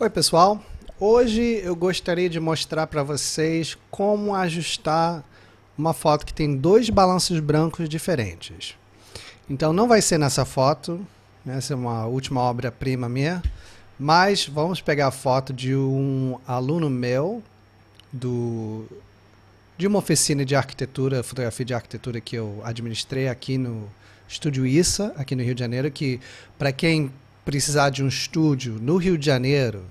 Oi pessoal, hoje eu gostaria de mostrar para vocês como ajustar uma foto que tem dois balanços brancos diferentes. Então não vai ser nessa foto, essa é uma última obra-prima minha, mas vamos pegar a foto de um aluno meu de uma oficina de arquitetura, fotografia de arquitetura que eu administrei aqui no Estúdio Issa, aqui no Rio de Janeiro, que para quem precisar de um estúdio no Rio de Janeiro,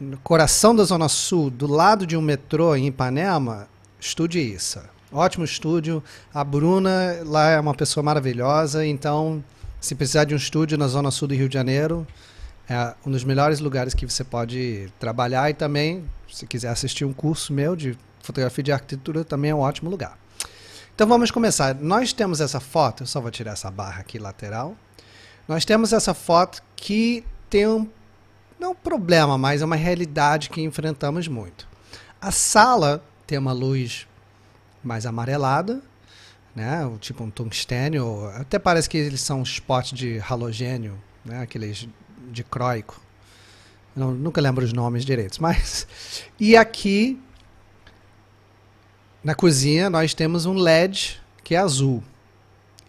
no coração da Zona Sul, do lado de um metrô em Ipanema, Estúdio Issa. Ótimo estúdio. A Bruna lá é uma pessoa maravilhosa, então se precisar de um estúdio na Zona Sul do Rio de Janeiro, é um dos melhores lugares que você pode trabalhar, e também, se quiser assistir um curso meu de fotografia de arquitetura, também é um ótimo lugar. Então vamos começar. Nós temos essa foto, eu só vou tirar essa barra aqui lateral. Nós temos essa foto que tem não um problema, mas é uma realidade que enfrentamos muito. A sala tem uma luz mais amarelada, né, tipo um tungstênio, até parece que eles são spots de halogênio, né, aqueles dicróico. Nunca lembro os nomes direitos, mas... E aqui, na cozinha, nós temos um LED que é azul.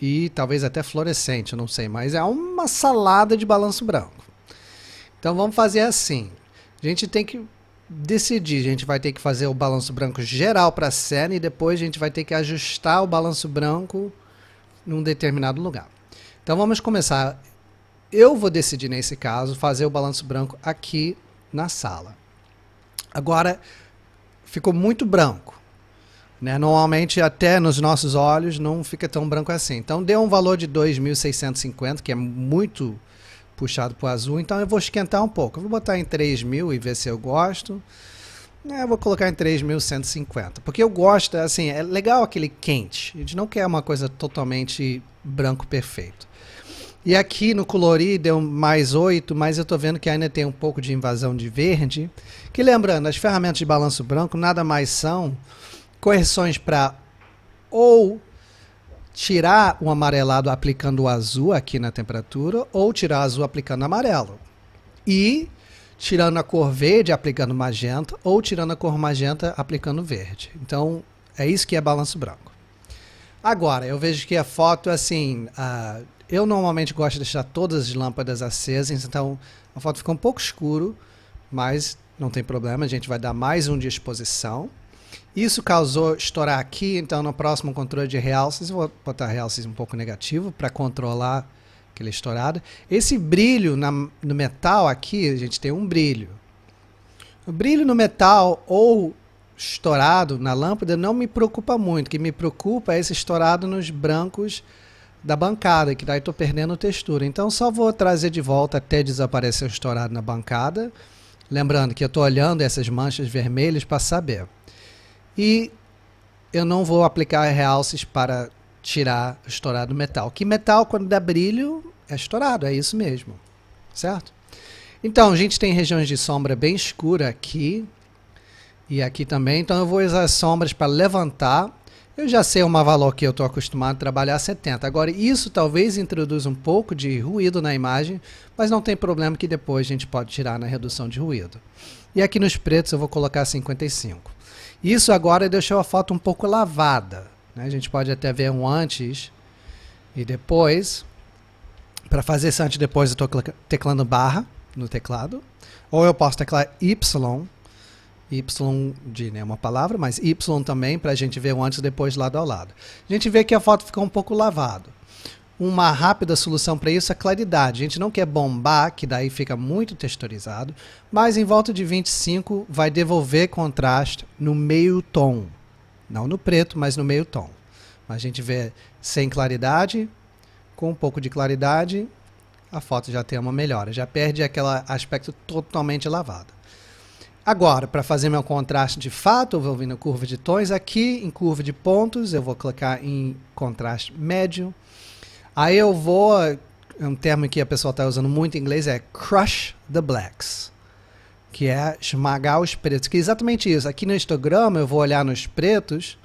E talvez até fluorescente, eu não sei, mas é uma salada de balanço branco. Então vamos fazer assim, a gente tem que decidir, a gente vai ter que fazer o balanço branco geral para a cena e depois a gente vai ter que ajustar o balanço branco num determinado lugar. Então vamos começar, eu vou decidir nesse caso fazer o balanço branco aqui na sala. Agora ficou muito branco. Né? Normalmente até nos nossos olhos não fica tão branco assim. Então deu um valor de 2.650, que é muito puxado para o azul. Então eu vou esquentar um pouco. Eu vou botar em 3.000 e ver se eu gosto. Eu vou colocar em 3.150. Porque eu gosto, assim, é legal aquele quente. A gente não quer uma coisa totalmente branco perfeito. E aqui no colorir deu mais 8, mas eu estou vendo que ainda tem um pouco de invasão de verde. Que lembrando, as ferramentas de balanço branco nada mais são correções para ou tirar o amarelado aplicando o azul aqui na temperatura, ou tirar o azul aplicando amarelo. E tirando a cor verde aplicando magenta, ou tirando a cor magenta aplicando verde. Então é isso que é balanço branco. Agora, eu vejo que a foto, assim, eu normalmente gosto de deixar todas as lâmpadas acesas, então a foto fica um pouco escuro, mas não tem problema, a gente vai dar mais um de exposição. Isso causou estourar aqui, então no próximo controle de realces, eu vou botar realces um pouco negativo para controlar aquele estourado. Esse brilho no metal aqui, a gente tem um brilho. O brilho no metal ou estourado na lâmpada não me preocupa muito. O que me preocupa é esse estourado nos brancos da bancada, que daí estou perdendo textura. Então só vou trazer de volta até desaparecer o estourado na bancada. Lembrando que eu estou olhando essas manchas vermelhas para saber. E eu não vou aplicar realces para tirar o estourado do metal. Que metal, quando dá brilho, é estourado, é isso mesmo. Certo? Então, a gente tem regiões de sombra bem escura aqui e aqui também. Então, eu vou usar as sombras para levantar. Eu já sei uma valor que eu estou acostumado a trabalhar 70. Agora, isso talvez introduza um pouco de ruído na imagem, mas não tem problema que depois a gente pode tirar na redução de ruído. E aqui nos pretos eu vou colocar 55. Isso agora deixou a foto um pouco lavada, né? A gente pode até ver um antes e depois. Para fazer esse antes e depois eu estou teclando barra no teclado. Ou eu posso teclar Y de nenhuma palavra, mas Y também, para a gente ver o antes e depois lado a lado. A gente vê que a foto ficou um pouco lavada. Uma rápida solução para isso é a claridade. A gente não quer bombar, que daí fica muito texturizado, mas em volta de 25 vai devolver contraste no meio tom. Não no preto, mas no meio tom. A gente vê sem claridade, com um pouco de claridade, a foto já tem uma melhora. Já perde aquele aspecto totalmente lavado. Agora, para fazer meu contraste de fato, eu vou vir na curva de tons. Aqui, em curva de pontos, eu vou clicar em contraste médio. Aí eu vou, um termo que a pessoa está usando muito em inglês é crush the blacks, que é esmagar os pretos, que é exatamente isso. Aqui no histograma eu vou olhar nos pretos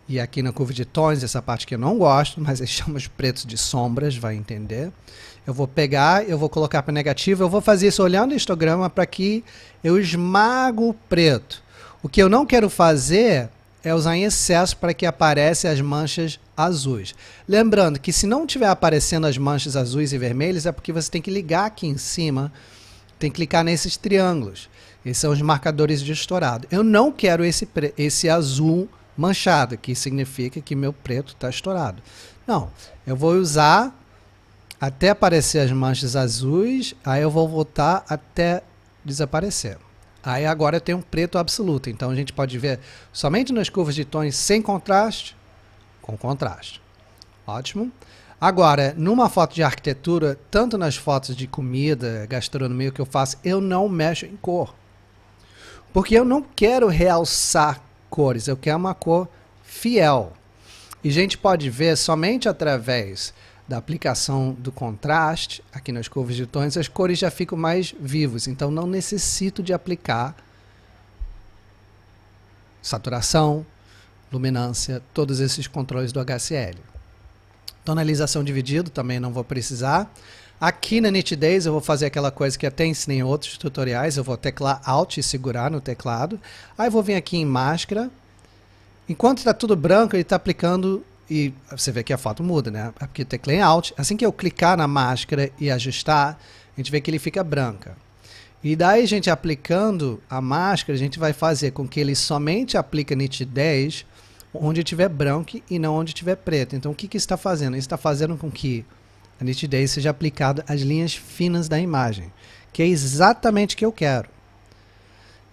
E aqui na curva de tons, essa parte que eu não gosto, mas eles chamam de pretos de sombras, vai entender. Eu vou pegar, eu vou colocar para negativo, eu vou fazer isso olhando o histograma para que eu esmago o preto. O que eu não quero fazer é usar em excesso para que apareçam as manchas azuis. Lembrando que se não estiver aparecendo as manchas azuis e vermelhas, é porque você tem que ligar aqui em cima, tem que clicar nesses triângulos. Esses são os marcadores de estourado. Eu não quero esse azul manchado, que significa que meu preto está estourado. Não, eu vou usar até aparecer as manchas azuis, aí eu vou voltar até desaparecer. Aí agora eu tenho um preto absoluto, então a gente pode ver somente nas curvas de tons sem contraste, com contraste. Ótimo. Agora, numa foto de arquitetura, tanto nas fotos de comida, gastronomia que eu faço, eu não mexo em cor. Porque eu não quero realçar cores, eu quero uma cor fiel. E a gente pode ver somente através da aplicação do contraste, aqui nas curvas de tons, as cores já ficam mais vivas. Então não necessito de aplicar saturação, luminância, todos esses controles do HCl. Tonalização dividido também não vou precisar. Aqui na nitidez eu vou fazer aquela coisa que até ensinei em outros tutoriais, eu vou teclar Alt e segurar no teclado. Aí eu vou vir aqui em máscara. Enquanto está tudo branco, ele está aplicando, e você vê que a foto muda, né? É porque eu teclei Alt. Assim que eu clicar na máscara e ajustar, a gente vê que ele fica branca. E daí a gente aplicando a máscara, a gente vai fazer com que ele somente aplique nitidez onde tiver branco e não onde tiver preto. Então o que que está fazendo? Ele está fazendo com que a nitidez seja aplicada às linhas finas da imagem, que é exatamente o que eu quero.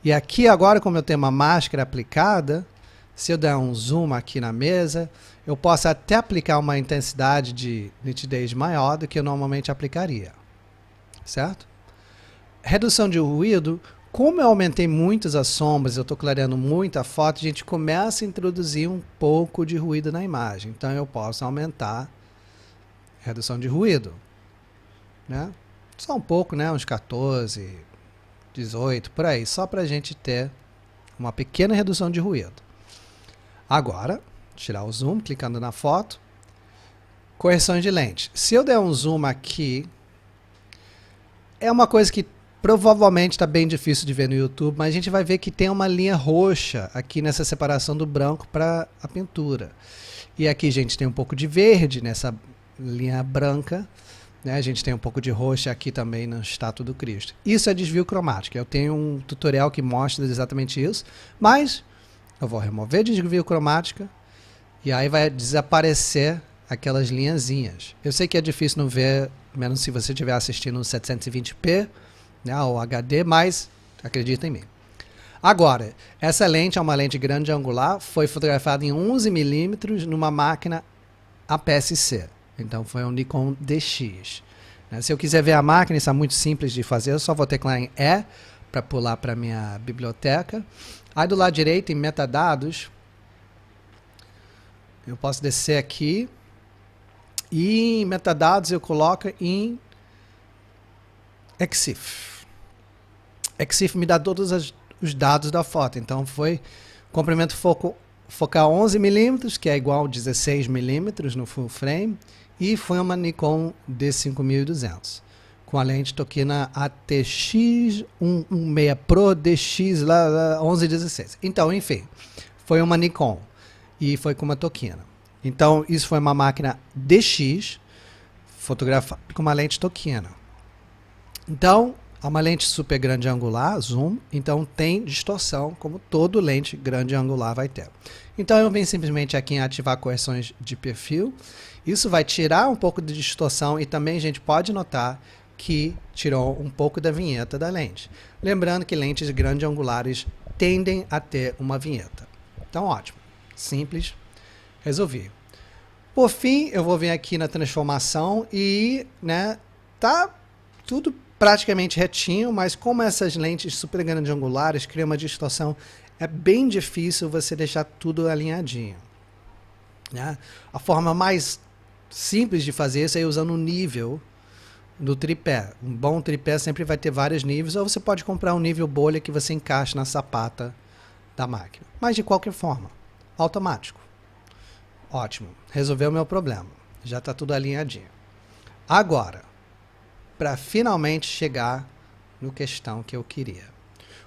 E aqui agora, como eu tenho uma máscara aplicada, se eu der um zoom aqui na mesa, eu posso até aplicar uma intensidade de nitidez maior do que eu normalmente aplicaria. Certo? Redução de ruído. Como eu aumentei muitas as sombras, eu estou clareando muito a foto, a gente começa a introduzir um pouco de ruído na imagem. Então eu posso aumentar a redução de ruído. Né? Só um pouco, né? Uns 14, 18, por aí. Só para a gente ter uma pequena redução de ruído. Agora, tirar o zoom, clicando na foto. Correção de lente. Se eu der um zoom aqui, é uma coisa que provavelmente está bem difícil de ver no YouTube, mas a gente vai ver que tem uma linha roxa aqui nessa separação do branco para a pintura. E aqui a gente tem um pouco de verde nessa linha branca, né? A gente tem um pouco de roxo aqui também na estátua do Cristo. Isso é desvio cromático. Eu tenho um tutorial que mostra exatamente isso, mas eu vou remover desvio cromática e aí vai desaparecer aquelas linhazinhas. Eu sei que é difícil não ver, menos se você estiver assistindo no 720p, né, ou HD, mas acredita em mim. Agora, essa lente é uma lente grande angular, foi fotografada em 11mm numa máquina APS-C. Então foi um Nikon DX. Se eu quiser ver a máquina, isso é muito simples de fazer, eu só vou teclar em E para pular para a minha biblioteca. Aí do lado direito, em metadados, eu posso descer aqui e em metadados eu coloco em EXIF. EXIF me dá todos os dados da foto. Então foi comprimento focal 11mm, que é igual a 16mm no full frame, e foi uma Nikon D5200 com a lente Tokina ATX 116 Pro DX 1116. Então, enfim, foi uma Nikon e foi com uma Tokina. Então, isso foi uma máquina DX fotografada com uma lente Tokina. Então, é uma lente super grande angular, zoom, então tem distorção, como todo lente grande angular vai ter. Então eu venho simplesmente aqui em ativar correções de perfil. Isso vai tirar um pouco de distorção e também a gente pode notar que tirou um pouco da vinheta da lente. Lembrando que lentes grandes angulares tendem a ter uma vinheta. Então ótimo, simples, resolvi. Por fim, eu vou vir aqui na transformação e, né, tá tudo praticamente retinho, mas como essas lentes super grandes angulares criam uma distorção, é bem difícil você deixar tudo alinhadinho. Né? A forma mais simples de fazer isso é usando o nível do tripé. Um bom tripé sempre vai ter vários níveis, ou você pode comprar um nível bolha que você encaixa na sapata da máquina. Mas de qualquer forma, automático. Ótimo, resolveu o meu problema. Já está tudo alinhadinho. Agora, para finalmente chegar no questão que eu queria.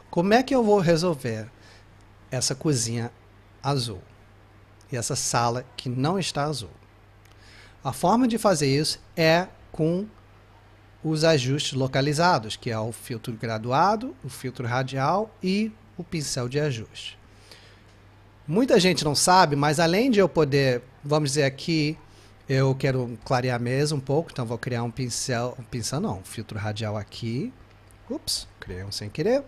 Como é que eu vou resolver essa cozinha azul? E essa sala que não está azul? A forma de fazer isso é com os ajustes localizados, que é o filtro graduado, o filtro radial e o pincel de ajuste. Muita gente não sabe, mas além de eu poder, vamos dizer aqui, eu quero clarear a mesa um pouco, então vou criar um filtro radial aqui. Ups, criei um sem querer.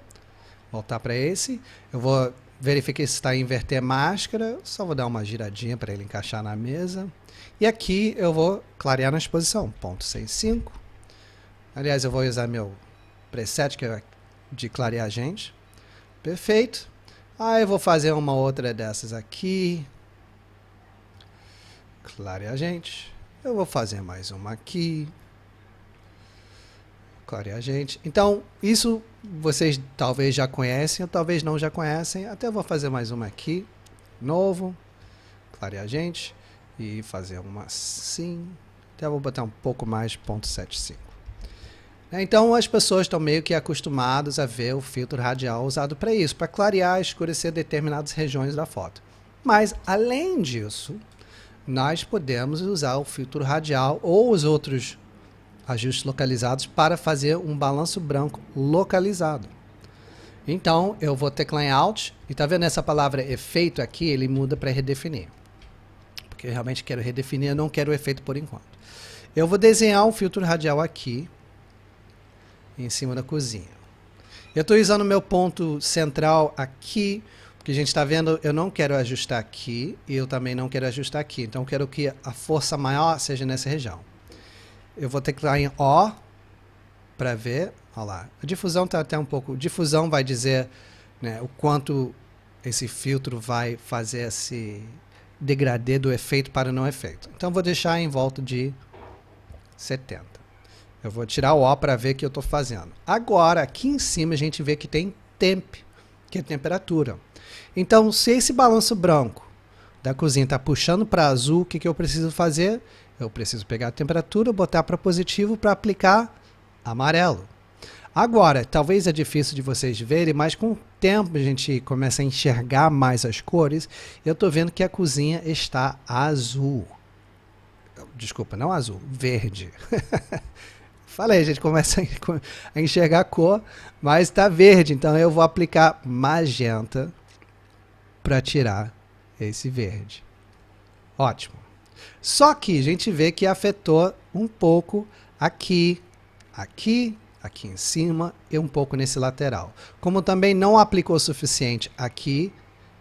Voltar para esse. Eu vou verificar se está em inverter máscara, só vou dar uma giradinha para ele encaixar na mesa. E aqui eu vou clarear na exposição, 0.65. Aliás, eu vou usar meu preset, que é de clarear agente. Perfeito. Aí eu vou fazer uma outra dessas aqui. Clarear agente. Eu vou fazer mais uma aqui. Clarear agente. Então, isso vocês talvez já conhecem, ou talvez não já conhecem. Até vou fazer mais uma aqui. Novo. Clarear agente. E fazer uma assim. Até vou botar um pouco mais, 0.75. Então as pessoas estão meio que acostumadas a ver o filtro radial usado para isso, para clarear e escurecer determinadas regiões da foto. Mas, além disso, nós podemos usar o filtro radial ou os outros ajustes localizados para fazer um balanço branco localizado. Então, eu vou teclar em Alt, e tá vendo essa palavra efeito aqui? Ele muda para redefinir. Porque eu realmente quero redefinir, eu não quero o efeito por enquanto. Eu vou desenhar um filtro radial aqui, em cima da cozinha. Eu estou usando o meu ponto central aqui, porque a gente está vendo, eu não quero ajustar aqui, e eu também não quero ajustar aqui. Então, eu quero que a força maior seja nessa região. Eu vou teclar em O, para ver, olha lá. A difusão está até um pouco... Difusão vai dizer, né, o quanto esse filtro vai fazer esse degradê do efeito para o não efeito. Então, vou deixar em volta de 70. Eu vou tirar o O para ver o que eu estou fazendo. Agora, aqui em cima, a gente vê que tem temp, que é temperatura. Então, se esse balanço branco da cozinha está puxando para azul, o que eu preciso fazer? Eu preciso pegar a temperatura, botar para positivo para aplicar amarelo. Agora, talvez é difícil de vocês verem, mas com o tempo a gente começa a enxergar mais as cores. Eu estou vendo que a cozinha está azul. Desculpa, não azul, verde. Falei, a gente começa a enxergar a cor, mas está verde. Então eu vou aplicar magenta para tirar esse verde. Ótimo. Só que a gente vê que afetou um pouco aqui, aqui em cima e um pouco nesse lateral. Como também não aplicou o suficiente aqui,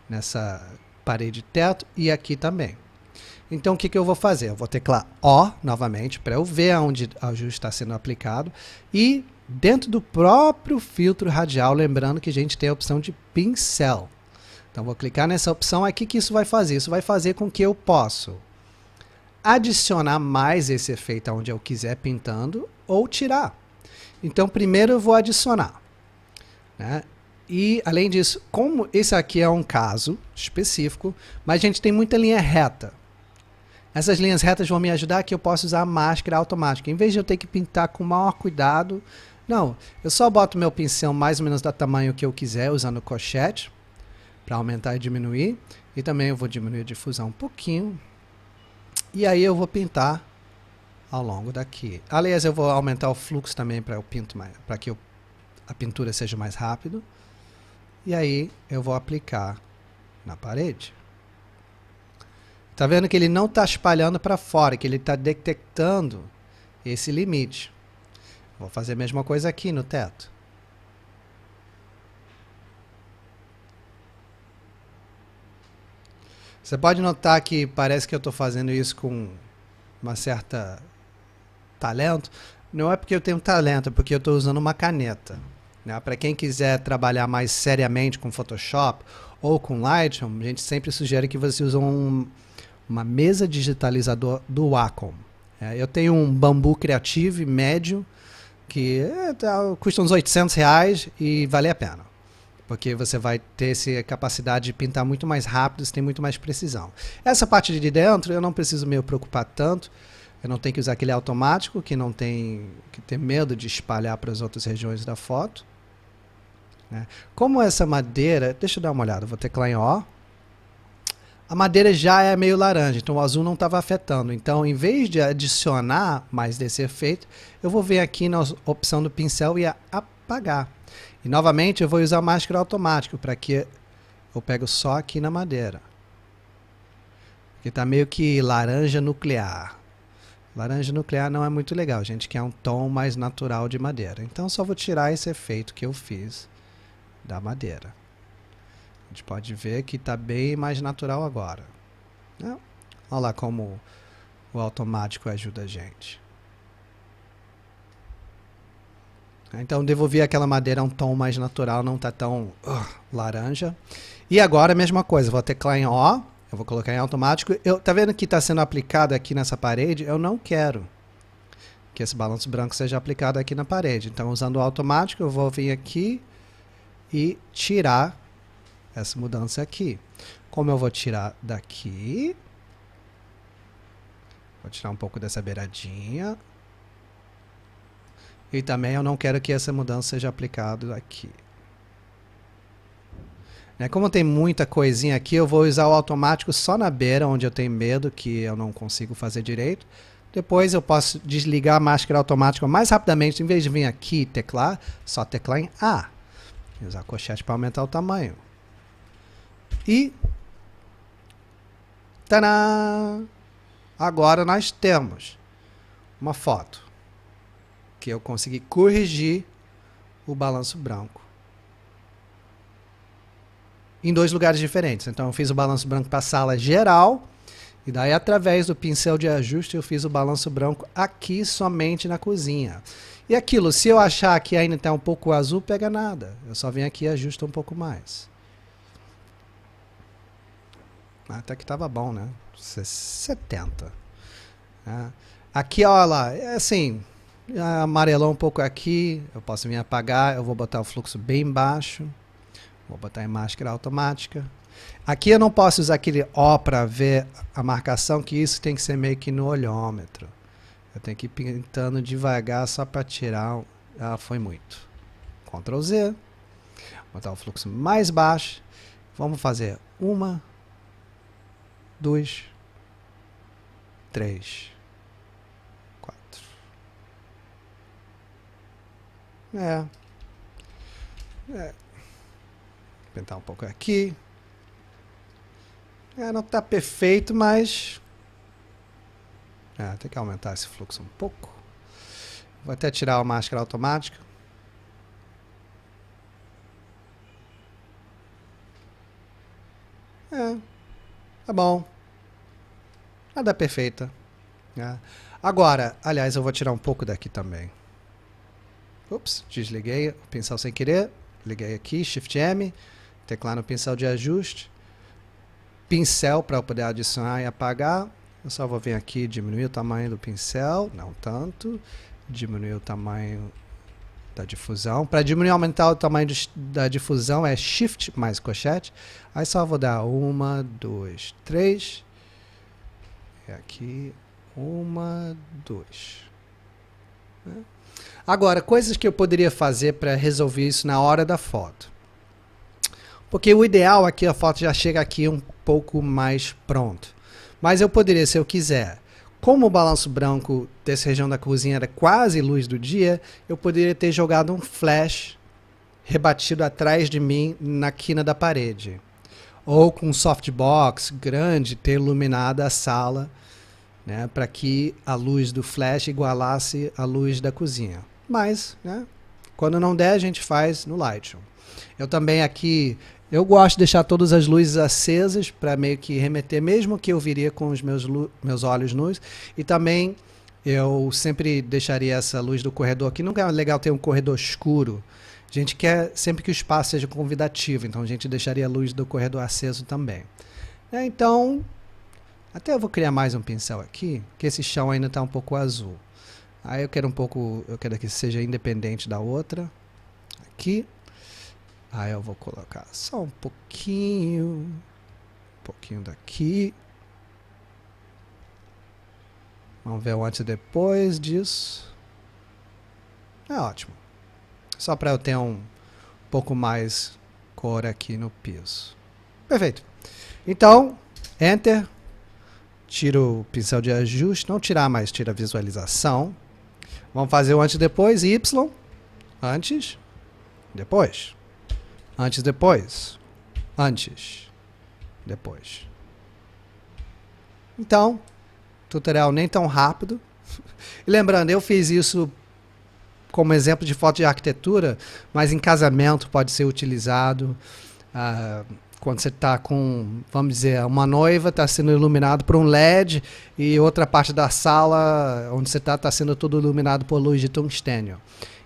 nessa parede de teto, e aqui também. Então, o que eu vou fazer? Eu vou teclar O novamente, para eu ver onde o ajuste está sendo aplicado. E dentro do próprio filtro radial, lembrando que a gente tem a opção de pincel. Então, vou clicar nessa opção aqui. O que isso vai fazer? Isso vai fazer com que eu possa adicionar mais esse efeito onde eu quiser pintando ou tirar. Então, primeiro eu vou adicionar, né? E, além disso, como esse aqui é um caso específico, mas a gente tem muita linha reta. Essas linhas retas vão me ajudar que eu possa usar a máscara automática. Em vez de eu ter que pintar com o maior cuidado, não. Eu só boto meu pincel mais ou menos do tamanho que eu quiser, usando o cochete, para aumentar e diminuir. E também eu vou diminuir a difusão um pouquinho. E aí eu vou pintar ao longo daqui. Aliás, eu vou aumentar o fluxo também para que a pintura seja mais rápido. E aí eu vou aplicar na parede. Tá vendo que ele não está espalhando para fora, que ele está detectando esse limite. Vou fazer a mesma coisa aqui no teto. Você pode notar que parece que eu estou fazendo isso com uma certa talento. Não é porque eu tenho talento, é porque eu estou usando uma caneta. Né? Para quem quiser trabalhar mais seriamente com Photoshop ou com Lightroom, a gente sempre sugere que você use uma mesa digitalizador do Wacom. Eu tenho um Bambu Creative médio, que custa uns R$800 e vale a pena. porque você vai ter essa capacidade de pintar muito mais rápido, você tem muito mais precisão. Essa parte de dentro eu não preciso me preocupar tanto, eu não tenho que usar aquele automático que não tem que ter medo de espalhar para as outras regiões da foto. Né? Como essa madeira, deixa eu dar uma olhada, vou teclar em O. A madeira já é meio laranja, então o azul não estava afetando. Então, em vez de adicionar mais desse efeito, eu vou vir aqui na opção do pincel e apagar. E novamente eu vou usar o máscara automático para que eu pego só aqui na madeira. Porque está meio que laranja nuclear. Laranja nuclear não é muito legal, a gente quer um tom mais natural de madeira. Então só vou tirar esse efeito que eu fiz da madeira. A gente pode ver que está bem mais natural agora. Né? Olha lá como o automático ajuda a gente. Então devolvi aquela madeira a um tom mais natural, não está tão laranja. E agora a mesma coisa, vou teclar em O, eu vou colocar em automático. Tá vendo que está sendo aplicado aqui nessa parede? Eu não quero que esse balanço branco seja aplicado aqui na parede. Então usando o automático eu vou vir aqui e tirar essa mudança aqui. Como eu vou tirar daqui, vou tirar um pouco dessa beiradinha. E também eu não quero que essa mudança seja aplicada aqui. Como tem muita coisinha aqui, eu vou usar o automático só na beira, onde eu tenho medo que eu não consigo fazer direito. Depois eu posso desligar a máscara automática mais rapidamente, em vez de vir aqui e teclar, só teclar em A. E usar colchete para aumentar o tamanho. E tadã! Agora nós temos uma foto que eu consegui corrigir o balanço branco em dois lugares diferentes. Então eu fiz o balanço branco para a sala geral e daí através do pincel de ajuste eu fiz o balanço branco aqui somente na cozinha. E aquilo, se eu achar que ainda está um pouco azul, pega nada. Eu só venho aqui e ajusto um pouco mais. Até que estava bom, né? 70. Aqui, olha lá, é assim, amarelou um pouco aqui, eu posso vir apagar, eu vou botar o fluxo bem baixo, vou botar em máscara automática. Aqui eu não posso usar aquele O para ver a marcação, que isso tem que ser meio que no olhômetro. Eu tenho que ir pintando devagar só para tirar. Foi muito. Ctrl Z, botar o fluxo mais baixo. Vamos fazer 1, 2, 3, 4. Pintar um pouco aqui. Não está perfeito, mas tem que aumentar esse fluxo um pouco. Vou até tirar a máscara automática. Tá bom. Nada perfeita. Agora, aliás, eu vou tirar um pouco daqui também. Ups, desliguei o pincel sem querer. Liguei aqui, Shift M. Teclar no pincel de ajuste. Pincel para eu poder adicionar e apagar. Eu só vou vir aqui e diminuir o tamanho do pincel. Não tanto. Diminuir o tamanho da difusão. Para diminuir e aumentar o tamanho da difusão é Shift mais colchete. Aí só vou dar 1, 2, 3. E aqui 1, 2. Agora, coisas que eu poderia fazer para resolver isso na hora da foto. Porque o ideal aqui, a foto já chega aqui um pouco mais pronto. Mas eu poderia, se eu quiser, como o balanço branco dessa região da cozinha era quase luz do dia, eu poderia ter jogado um flash rebatido atrás de mim na quina da parede. Ou com um softbox grande ter iluminado a sala, né, para que a luz do flash igualasse a luz da cozinha. Mas, né, quando não der, a gente faz no Lightroom. Eu também aqui, eu gosto de deixar todas as luzes acesas para meio que remeter, mesmo que eu viria com os meus olhos nus. E também eu sempre deixaria essa luz do corredor aqui. Nunca é legal ter um corredor escuro. A gente quer sempre que o espaço seja convidativo, então a gente deixaria a luz do corredor aceso também. Então, até eu vou criar mais um pincel aqui, que esse chão ainda está um pouco azul. Aí eu quero que seja independente da outra. Aqui. Aí eu vou colocar só um pouquinho daqui. Vamos ver o antes e depois disso. É ótimo. Só para eu ter um pouco mais cor aqui no piso. Perfeito. Então, Enter. Tiro o pincel de ajuste. Não tirar, mas tira a visualização. Vamos fazer o antes e depois. Y. Antes. Depois. Antes, depois. Antes. Depois. Então, tutorial nem tão rápido. E lembrando, eu fiz isso como exemplo de foto de arquitetura, mas em casamento pode ser utilizado. Quando você está com, vamos dizer, uma noiva está sendo iluminado por um LED e outra parte da sala onde você está sendo todo iluminado por luz de tungstênio.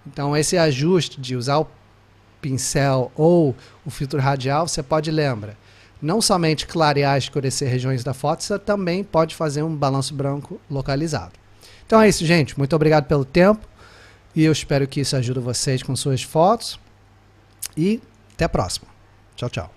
Então esse ajuste de usar o pincel ou o filtro radial, você pode lembrar, não somente clarear e escurecer regiões da foto, você também pode fazer um balanço branco localizado. Então é isso, gente. Muito obrigado pelo tempo e eu espero que isso ajude vocês com suas fotos e até a próxima. Tchau, tchau.